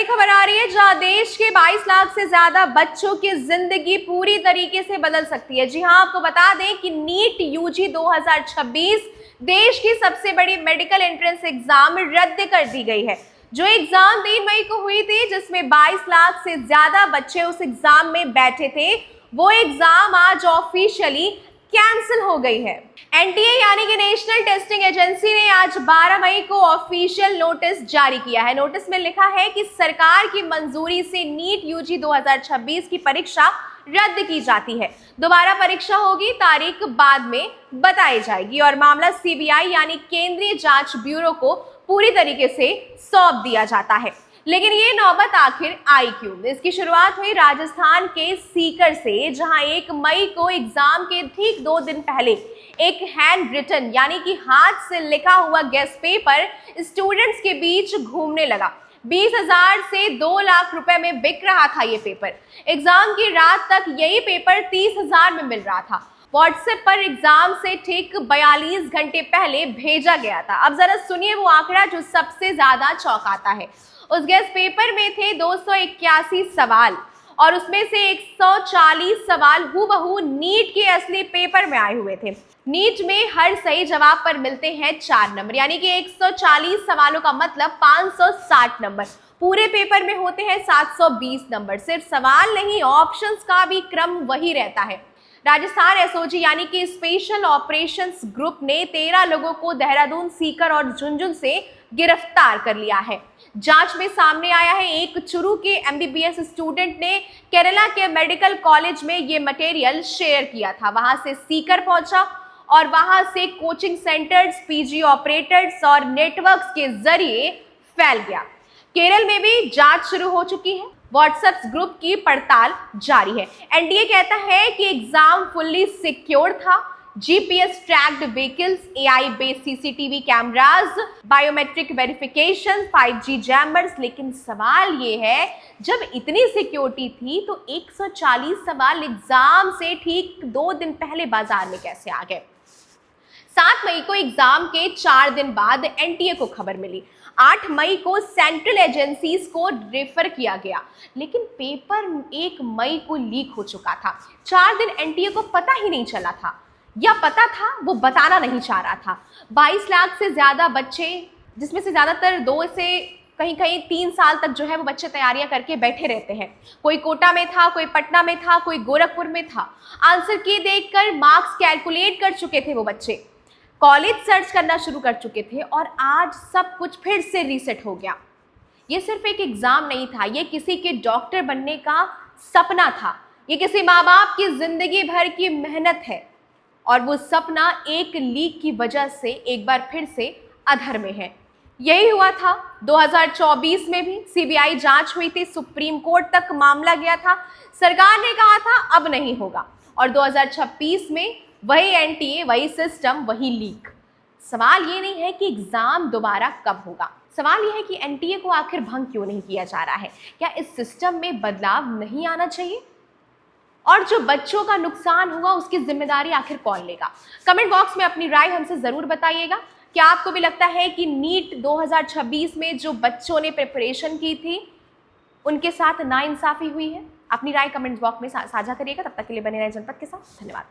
बड़ी खबर आ रही है जहां देश के 22 लाख से ज्यादा बच्चों की जिंदगी पूरी तरीके से बदल सकती है। जी हां, आपको बता दें कि नीट यूजी 2026 देश की सबसे बड़ी मेडिकल एंट्रेंस एग्जाम रद्द कर दी गई है। जो एग्जाम 3 मई को हुई थी, जिसमें 22 लाख से ज्यादा बच्चे उस एग्जाम में बैठे थे, वो एग्जाम आज ऑफिशियली कैंसिल हो गई है। एनटीए यानी कि नेशनल टेस्टिंग एजेंसी ने आज 12 मई को ऑफिशियल नोटिस जारी किया है। नोटिस में लिखा है कि सरकार की मंजूरी से नीट यूजी 2026 की परीक्षा रद्द की जाती है। दोबारा परीक्षा होगी, तारीख बाद में बताई जाएगी और मामला सीबीआई यानी केंद्रीय जांच ब्यूरो को पूरी तरीके से सौंप दिया जाता है। लेकिन ये नौबत आखिर आई क्यों? इसकी शुरुआत हुई राजस्थान के सीकर से, जहां 1 मई को एग्जाम के ठीक 2 दिन पहले एक हैंड रिटन यानी कि हाथ से लिखा हुआ गेस्ट पेपर स्टूडेंट्स के बीच घूमने लगा। 20,000 से 2 लाख रुपए में बिक रहा था ये पेपर। एग्जाम की रात तक यही पेपर 30,000 में मिल रहा था। व्हाट्सएप पर एग्जाम से ठीक 42 घंटे पहले भेजा गया था। अब जरा सुनिए वो आंकड़ा जो सबसे ज्यादा चौंकाता है। उस गेस्ट पेपर में थे 281 सवाल और उसमें से 140 सवाल हूबहू नीट के असली पेपर में आए हुए थे। नीट में हर सही जवाब पर मिलते हैं 4 नंबर, यानी कि 140 सवालों का मतलब 560 नंबर। पूरे पेपर में होते हैं 720 नंबर। सिर्फ सवाल नहीं, ऑप्शंस का भी क्रम वही रहता है। राजस्थान एसओजी यानी कि स्पेशल ऑपरेशंस ग्रुप ने 13 लोगों को देहरादून, सीकर और झुंझुनू से गिरफ्तार कर लिया है। जांच में सामने आया है एक चुरू के एमबीबीएस स्टूडेंट ने केरला के मेडिकल कॉलेज में ये मटेरियल शेयर किया था। वहां से सीकर पहुंचा और वहां से कोचिंग सेंटर्स, पीजी ऑपरेटर्स और नेटवर्क्स के जरिए फैल गया। केरल में भी जांच शुरू हो चुकी है। व्हाट्सएप ग्रुप की पड़ताल जारी है। एनटीए कहता है कि एग्जाम फुल्ली सिक्योर था। GPS tracked vehicles, AI based CCTV cameras, biometric verification, 5G jammers. लेकिन सवाल ये है, जब इतनी सिक्योरिटी थी तो 140 सवाल एग्जाम से ठीक 2 दिन पहले बाजार में कैसे आ गए? 7 मई को एग्जाम के 4 दिन बाद एनटीए को खबर मिली। 8 मई को सेंट्रल एजेंसीज को रेफर किया गया, लेकिन पेपर 1 मई को लीक हो चुका था। 4 दिन एनटीए को पता ही नहीं चला था, या पता था वो बताना नहीं चाह रहा था। 22 लाख से ज्यादा बच्चे, जिसमें से ज्यादातर 2 से कहीं कहीं 3 साल तक जो है वो बच्चे तैयारियां करके बैठे रहते हैं। कोई कोटा में था, कोई पटना में था, कोई गोरखपुर में था। आंसर की देखकर मार्क्स कैलकुलेट कर चुके थे वो बच्चे, कॉलेज सर्च करना शुरू कर चुके थे और आज सब कुछ फिर से रीसेट हो गया। ये सिर्फ एक एग्जाम नहीं था, ये किसी के डॉक्टर बनने का सपना था। ये किसी माँ बाप की जिंदगी भर की मेहनत है और वो सपना एक लीक की वजह से एक बार फिर से अधर में है। यही हुआ था 2024 में भी। सीबीआई जांच हुई थी, सुप्रीम कोर्ट तक मामला गया था। सरकार ने कहा था अब नहीं होगा, और 2026 में वही एनटीए, वही सिस्टम, वही लीक। सवाल ये नहीं है कि एग्जाम दोबारा कब होगा, सवाल ये है कि एनटीए को आखिर भंग क्यों नहीं किया जा रहा है? क्या इस सिस्टम में बदलाव नहीं आना चाहिए? और जो बच्चों का नुकसान हुआ उसकी जिम्मेदारी आखिर कौन लेगा? कमेंट बॉक्स में अपनी राय हमसे जरूर बताइएगा। क्या आपको भी लगता है कि नीट 2026 में जो बच्चों ने प्रिपरेशन की थी उनके साथ नाइंसाफी हुई है? अपनी राय कमेंट बॉक्स में साझा करिएगा। तब तक के लिए बने रहे जनपद के साथ। धन्यवाद।